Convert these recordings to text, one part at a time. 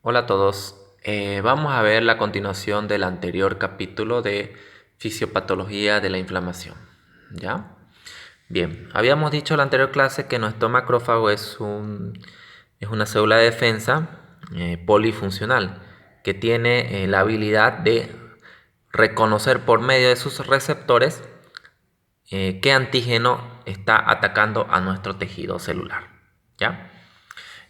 Hola a todos. Vamos a ver la continuación del anterior capítulo de fisiopatología de la inflamación. ¿Ya? Bien, habíamos dicho en la anterior clase que nuestro macrófago es una célula de defensa polifuncional que tiene la habilidad de reconocer por medio de sus receptores qué antígeno está atacando a nuestro tejido celular. ¿Ya?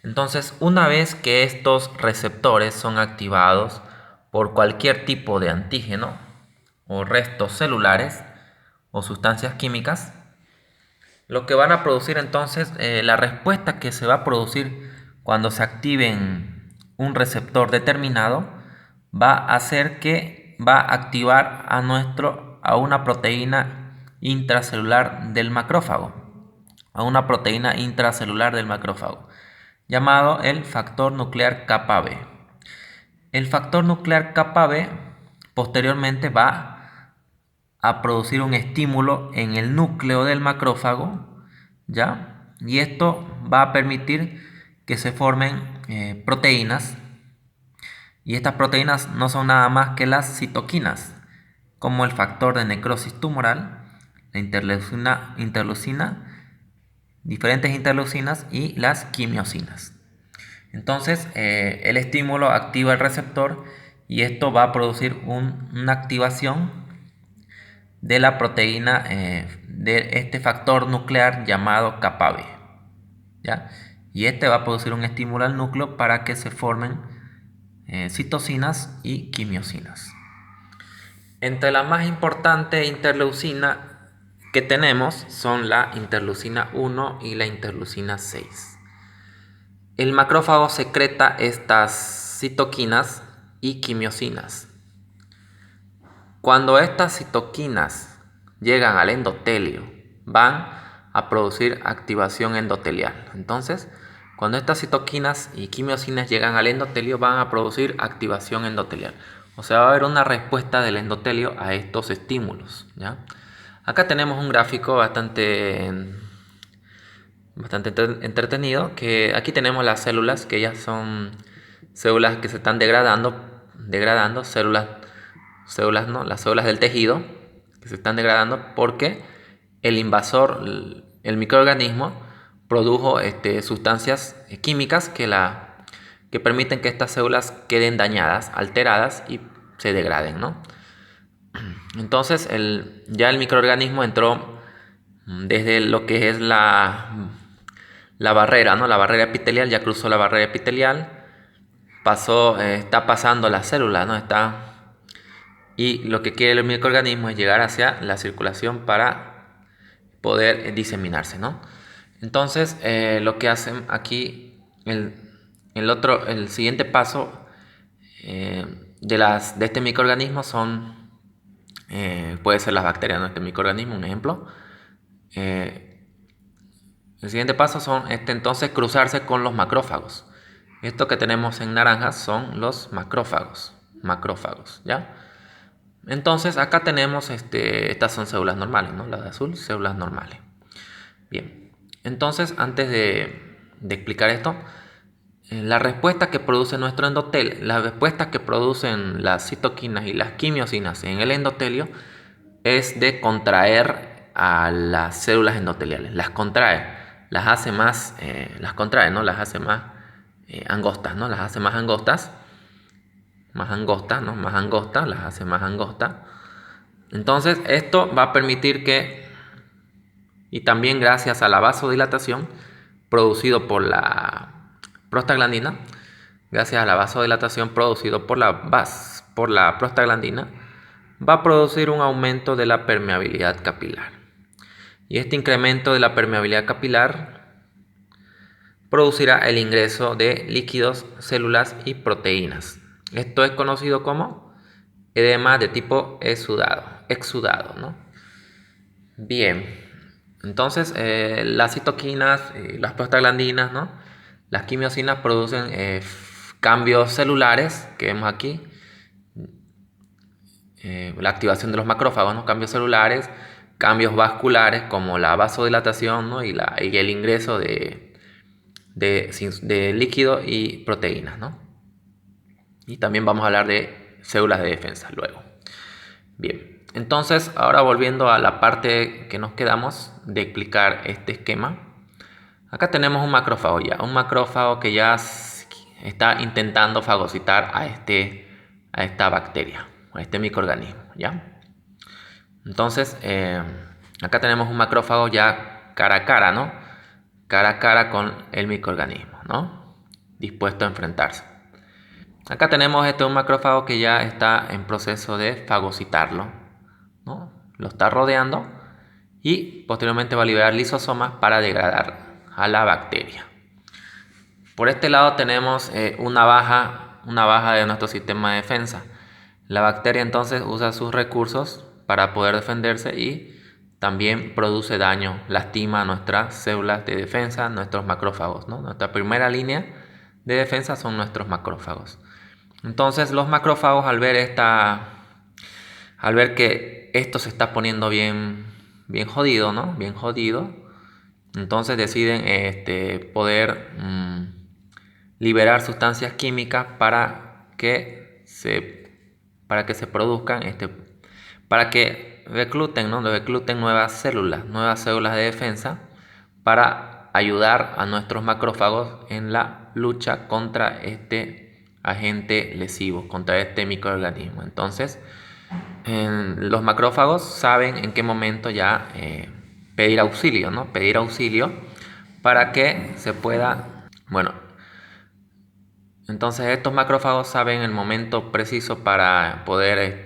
Entonces, una vez que estos receptores son activados por cualquier tipo de antígeno o restos celulares o sustancias químicas, lo que van a producir entonces, la respuesta que se va a producir cuando se activen un receptor determinado, va a hacer que va a activar a una proteína intracelular del macrófago, llamado el factor nuclear kappa B. El factor nuclear kappa B posteriormente va a producir un estímulo en el núcleo del macrófago, ¿ya? Y esto va a permitir que se formen proteínas, y estas proteínas no son nada más que las citoquinas, como el factor de necrosis tumoral, la interleucina, diferentes interleucinas y las quimiosinas. Entonces, el estímulo activa el receptor y esto va a producir una activación de la proteína de este factor nuclear llamado kappa B, ¿ya? Y este va a producir un estímulo al núcleo para que se formen citocinas y quimiosinas. Entre la más importante interleucina que tenemos son la interleucina 1 y la interleucina 6. El macrófago secreta estas citoquinas y quimiosinas. Cuando estas citoquinas llegan al endotelio, van a producir activación endotelial. Entonces, cuando estas citoquinas y quimiosinas llegan al endotelio, van a producir activación endotelial. O sea, va a haber una respuesta del endotelio a estos estímulos, ¿ya? Acá tenemos un gráfico bastante entretenido, que aquí tenemos las células, que ya son células que se están degradando, células no, las células del tejido que se están degradando porque el invasor, el microorganismo, produjo sustancias químicas que permiten que estas células queden dañadas, alteradas y se degraden, ¿no? Entonces ya el microorganismo entró desde lo que es la barrera, ¿no? La barrera epitelial, ya cruzó la barrera epitelial, está pasando la célula, ¿no? Y lo que quiere el microorganismo es llegar hacia la circulación para poder diseminarse, ¿no? Entonces, lo que hacen aquí, el siguiente paso de este microorganismo puede ser las bacterias, ¿no? Este microorganismo, un ejemplo. El siguiente paso son entonces cruzarse con los macrófagos. Esto que tenemos en naranja son los macrófagos, ¿ya? Entonces acá tenemos, estas son células normales, ¿no? Las de azul, células normales. Bien, entonces antes de explicar esto, la respuesta que produce nuestro endotelio, la respuesta que producen las citoquinas y las quimiosinas en el endotelio es de contraer a las células endoteliales, las contrae, las contrae, ¿no? Las hace más angostas, ¿no? Las hace más angostas, ¿no? Más angostas, las hace más angostas. Entonces esto va a permitir y también gracias a la vasodilatación producido por la prostaglandina, gracias a la vasodilatación producido por la prostaglandina, va a producir un aumento de la permeabilidad capilar. Y este incremento de la permeabilidad capilar producirá el ingreso de líquidos, células y proteínas. Esto es conocido como edema de tipo exudado, ¿no? Bien, entonces las citoquinas, las prostaglandinas, ¿no? Las quimiosinas producen cambios celulares que vemos aquí, la activación de los macrófagos, ¿no? Cambios celulares, cambios vasculares como la vasodilatación, ¿no? y el ingreso de líquido y proteínas, ¿no? Y también vamos a hablar de células de defensa luego. Bien, entonces ahora volviendo a la parte que nos quedamos de explicar este esquema. Acá tenemos un macrófago ya, un macrófago que ya está intentando fagocitar a esta bacteria, a este microorganismo, ¿ya? Entonces, acá tenemos un macrófago ya cara a cara, ¿no? Cara a cara con el microorganismo, ¿no? Dispuesto a enfrentarse. Acá tenemos un macrófago que ya está en proceso de fagocitarlo, ¿no? Lo está rodeando y posteriormente va a liberar lisosomas para degradar a la bacteria. Por este lado tenemos una baja de nuestro sistema de defensa. La bacteria entonces usa sus recursos para poder defenderse y también produce daño, lastima a nuestras células de defensa, nuestros macrófagos, ¿no? Nuestra primera línea de defensa son nuestros macrófagos. Entonces los macrófagos al ver que esto se está poniendo bien jodido, ¿no? Bien jodido, entonces deciden poder liberar sustancias químicas para que se produzcan, para que recluten nuevas células de defensa para ayudar a nuestros macrófagos en la lucha contra este agente lesivo, contra este microorganismo. Entonces, los macrófagos saben en qué momento ya pedir auxilio, ¿no? Pedir auxilio para que se pueda, bueno, entonces estos macrófagos saben el momento preciso para poder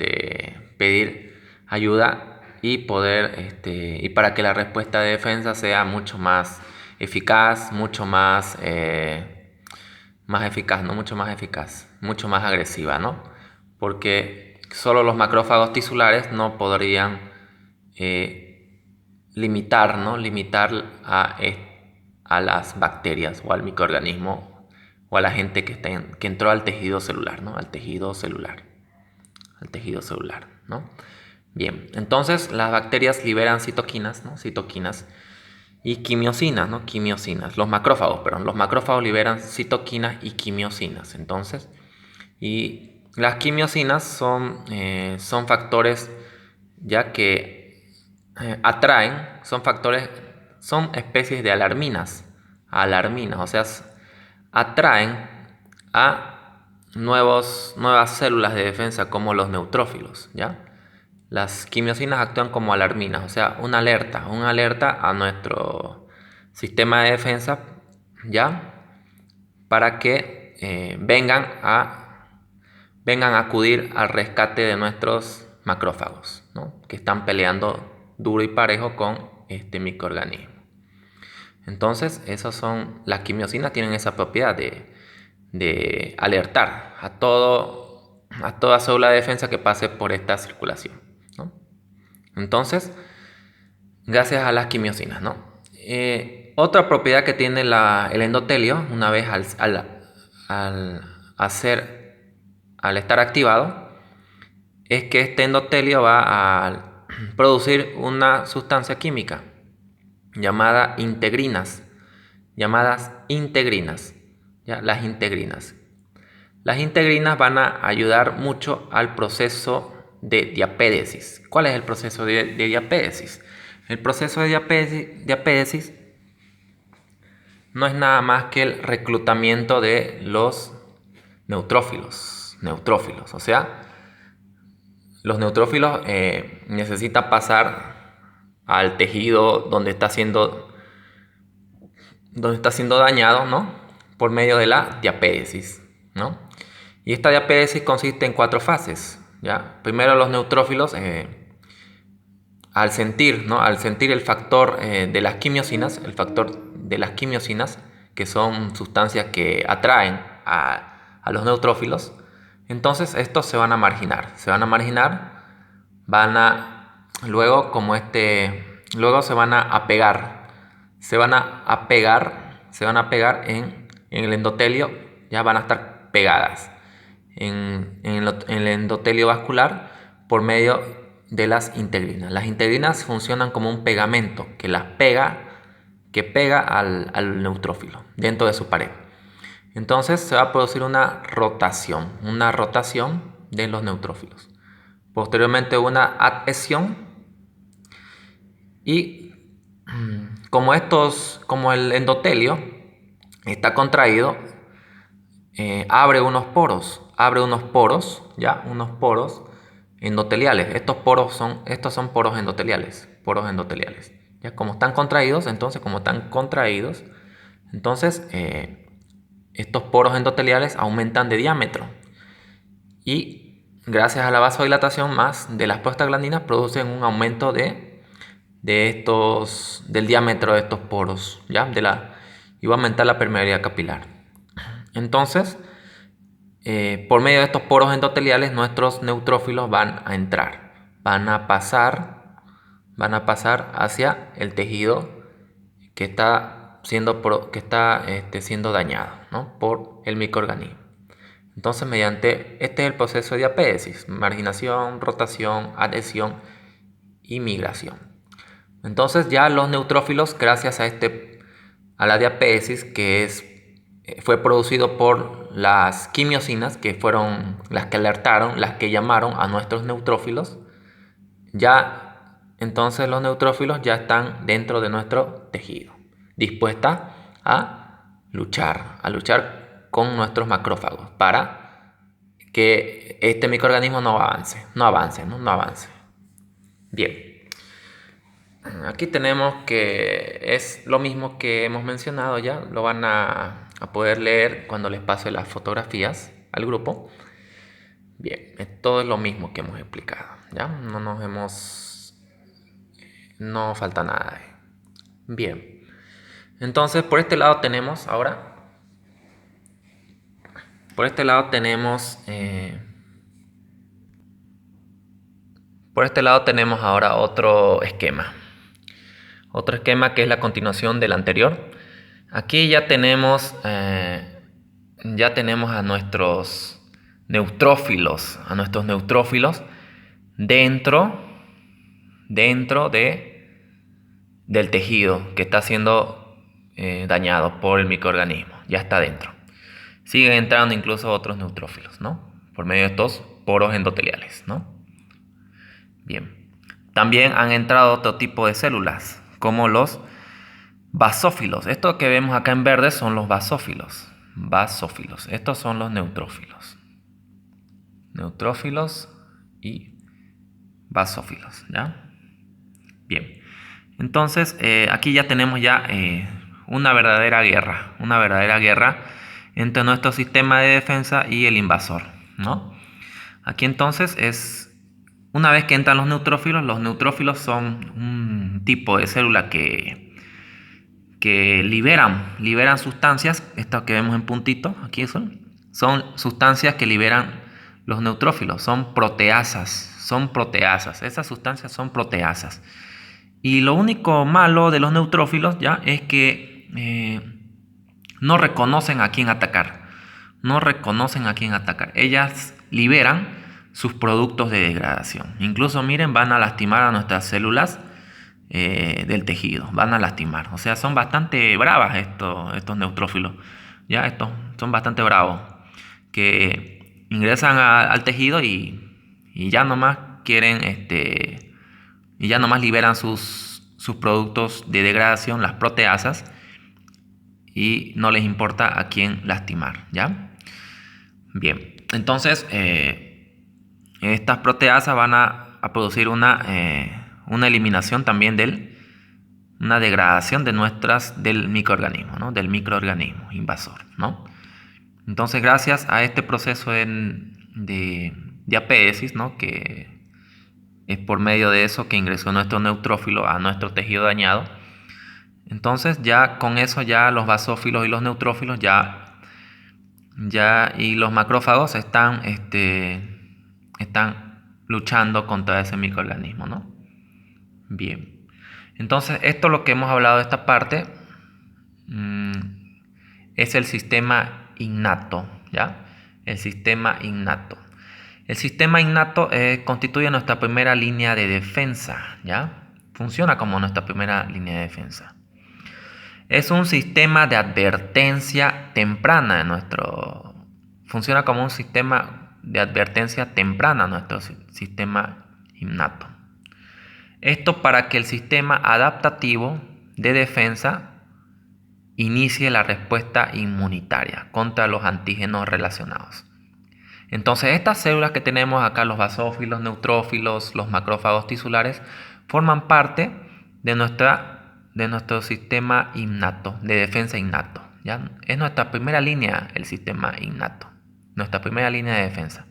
pedir ayuda y y para que la respuesta de defensa sea mucho más eficaz, mucho más eficaz, ¿no? Mucho más eficaz, mucho más agresiva, ¿no? Porque solo los macrófagos tisulares no podrían limitar a las bacterias o al microorganismo o a la gente que entró al tejido celular, ¿no? Al tejido celular, ¿no? Bien, entonces las bacterias liberan citoquinas, ¿no? Citoquinas y quimiosinas, ¿no? Quimiosinas. Los macrófagos liberan citoquinas y quimiosinas. Entonces, y las quimiosinas son factores ya que atraen, son especies de alarminas, o sea, atraen a nuevas células de defensa como los neutrófilos, ¿ya? Las quimiosinas actúan como alarminas, o sea, una alerta a nuestro sistema de defensa, ¿ya? Para que vengan a acudir al rescate de nuestros macrófagos, ¿no? Que están peleando duro y parejo con este microorganismo. Entonces, las quimiosinas tienen esa propiedad de alertar a toda célula de defensa que pase por esta circulación, ¿no? Entonces, gracias a las quimiosinas, ¿no? Otra propiedad que tiene el endotelio, una vez al estar activado, es que este endotelio va a producir una sustancia química llamadas integrinas, ¿ya? Las integrinas. Las integrinas van a ayudar mucho al proceso de diapédesis. ¿Cuál es el proceso de diapédesis? El proceso de diapédesis no es nada más que el reclutamiento de los neutrófilos. O sea, los neutrófilos necesitan pasar al tejido donde está siendo dañado, ¿no? Por medio de la diapédesis, ¿no? Y esta diapédesis consiste en 4 fases, ¿ya? Primero, los neutrófilos al sentir el factor de las quimiosinas, que son sustancias que atraen a los neutrófilos, entonces estos se van a marginar, luego se van a pegar en el endotelio, ya van a estar pegadas en el endotelio vascular por medio de las integrinas. Las integrinas funcionan como un pegamento que pega al neutrófilo dentro de su pared. Entonces se va a producir una rotación de los neutrófilos. Posteriormente una adhesión y como el endotelio está contraído, abre unos poros, ¿ya? Unos poros endoteliales. Estos son poros endoteliales, ¿ya? Como están contraídos, entonces estos poros endoteliales aumentan de diámetro y gracias a la vasodilatación más de las prostaglandinas producen un aumento del diámetro de estos poros, ¿ya? Y va a aumentar la permeabilidad capilar. Entonces, por medio de estos poros endoteliales, nuestros neutrófilos van a entrar, van a pasar hacia el tejido que está siendo dañado, ¿no? Por el microorganismo. Entonces, este es el proceso de diapédesis: marginación, rotación, adhesión y migración. Entonces, ya los neutrófilos, gracias a la diapédesis, fue producido por las quimiosinas, que fueron las que alertaron, las que llamaron a nuestros neutrófilos, entonces los neutrófilos ya están dentro de nuestro tejido, dispuestas a luchar con nuestros macrófagos para que este microorganismo no avance. Bien. Aquí tenemos que es lo mismo que hemos mencionado ya, lo van a poder leer cuando les pase las fotografías al grupo. Bien, todo es lo mismo que hemos explicado, ¿ya? No falta nada. Bien, entonces por este lado tenemos ahora otro esquema. Otro esquema que es la continuación del anterior. Aquí ya tenemos a nuestros neutrófilos, dentro del tejido que está siendo dañado por el microorganismo. Ya está dentro. Siguen entrando incluso otros neutrófilos, ¿no? Por medio de estos poros endoteliales, ¿no? Bien. También han entrado otro tipo de células, como los basófilos. Esto que vemos acá en verde son los basófilos. Estos son los neutrófilos. Neutrófilos y basófilos, ¿ya? Bien. Entonces, aquí ya tenemos una verdadera guerra entre nuestro sistema de defensa y el invasor, ¿no? Aquí entonces una vez que entran los neutrófilos son un tipo de célula que liberan sustancias, estas que vemos en puntito, aquí son sustancias que liberan los neutrófilos, son proteasas, esas sustancias son proteasas. Y lo único malo de los neutrófilos ya es que no reconocen a quién atacar, ellas liberan sus productos de degradación, incluso miren, van a lastimar a nuestras células del tejido, van a lastimar. O sea, son bastante bravas estos neutrófilos. Ya, estos son bastante bravos. Que ingresan al tejido y ya nomás quieren, y ya nomás liberan sus productos de degradación, las proteasas, y no les importa a quién lastimar, ¿ya? Bien, entonces estas proteasas van a producir una eliminación también una degradación del microorganismo, ¿no? Del microorganismo invasor, ¿no? Entonces, gracias a este proceso de diapédesis, ¿no? Que es por medio de eso que ingresó nuestro neutrófilo a nuestro tejido dañado. Entonces, ya con eso ya los basófilos y los neutrófilos y los macrófagos están luchando contra ese microorganismo, ¿no? Bien. Entonces, esto lo que hemos hablado de esta parte es el sistema innato, ¿ya? El sistema innato constituye nuestra primera línea de defensa, ¿ya? Funciona como nuestra primera línea de defensa. Es un sistema de advertencia temprana. Funciona como un sistema de advertencia temprana nuestro sistema innato. Esto para que el sistema adaptativo de defensa inicie la respuesta inmunitaria contra los antígenos relacionados. Entonces, estas células que tenemos acá, los basófilos, neutrófilos, los macrófagos tisulares, forman parte de nuestro sistema innato, de defensa innato. ¿Ya? Es nuestra primera línea, el sistema innato, nuestra primera línea de defensa.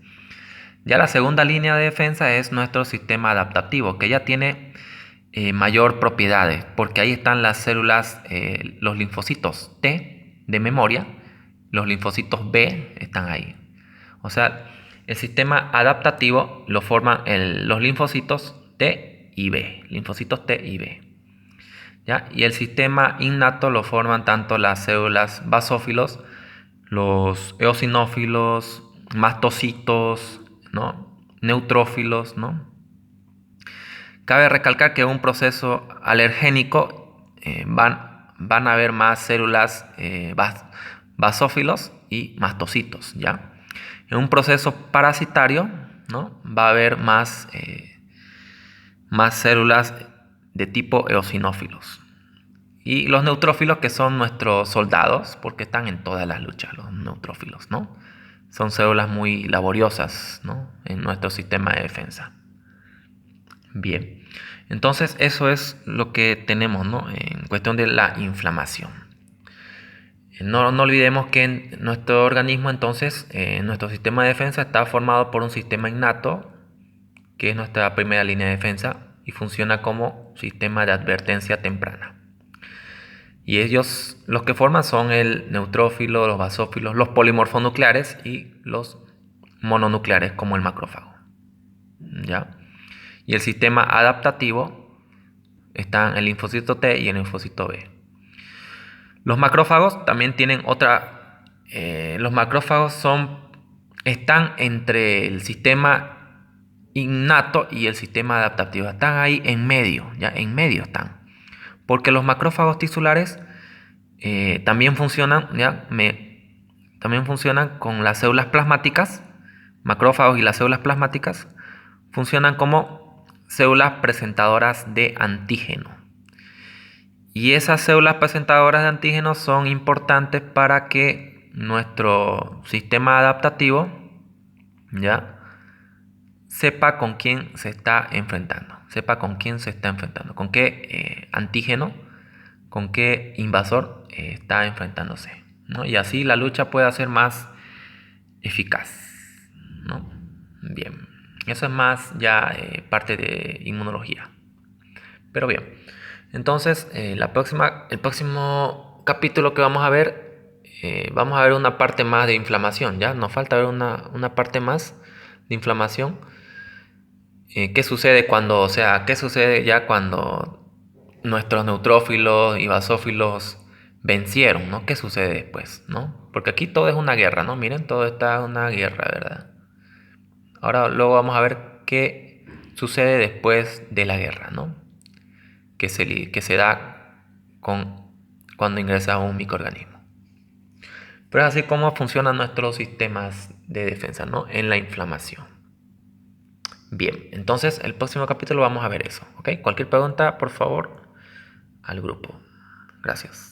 Ya la segunda línea de defensa es nuestro sistema adaptativo, que ya tiene mayor propiedades, porque ahí están las células, los linfocitos T de memoria, los linfocitos B están ahí. O sea, el sistema adaptativo lo forman los linfocitos T y B, linfocitos T y B. ¿Ya? Y el sistema innato lo forman tanto las células basófilos, los eosinófilos, mastocitos, ¿no? Neutrófilos, ¿no? Cabe recalcar que en un proceso alergénico van a haber más células basófilos y mastocitos, ¿ya? En un proceso parasitario, ¿no? Va a haber más células de tipo eosinófilos. Y los neutrófilos, que son nuestros soldados, porque están en todas las luchas los neutrófilos, ¿no? Son células muy laboriosas, ¿no? En nuestro sistema de defensa. Bien, entonces eso es lo que tenemos, ¿no? En cuestión de la inflamación. No olvidemos que en nuestro organismo, entonces, nuestro sistema de defensa está formado por un sistema innato, que es nuestra primera línea de defensa, y funciona como sistema de advertencia temprana. Y ellos, los que forman son el neutrófilo, los basófilos, los polimorfonucleares y los mononucleares, como el macrófago. ¿Ya? Y el sistema adaptativo están el linfocito T y el linfocito B. Los macrófagos también tienen otra. Los macrófagos están entre el sistema innato y el sistema adaptativo. Están ahí en medio, ya en medio están. Porque los macrófagos tisulares también funcionan, también funcionan con las células plasmáticas. Macrófagos y las células plasmáticas funcionan como células presentadoras de antígeno. Y esas células presentadoras de antígenos son importantes para que nuestro sistema adaptativo ya sepa con quién se está enfrentando. Con qué antígeno, con qué invasor está enfrentándose, ¿no? Y así la lucha pueda ser más eficaz, ¿no? Bien, eso es más ya parte de inmunología. Pero bien, entonces el próximo capítulo que vamos a ver una parte más de inflamación, ¿ya? Nos falta ver una parte más de inflamación. ¿Qué sucede qué sucede ya cuando nuestros neutrófilos y basófilos vencieron, ¿no? ¿Qué sucede después, ¿no? Porque aquí todo es una guerra, ¿no? Miren, todo está una guerra, ¿verdad? Ahora luego vamos a ver qué sucede después de la guerra, ¿no? Que se da cuando ingresa a un microorganismo. Pero es así como funcionan nuestros sistemas de defensa, ¿no? En la inflamación. Bien, entonces el próximo capítulo vamos a ver eso, ¿ok? Cualquier pregunta, por favor, al grupo. Gracias.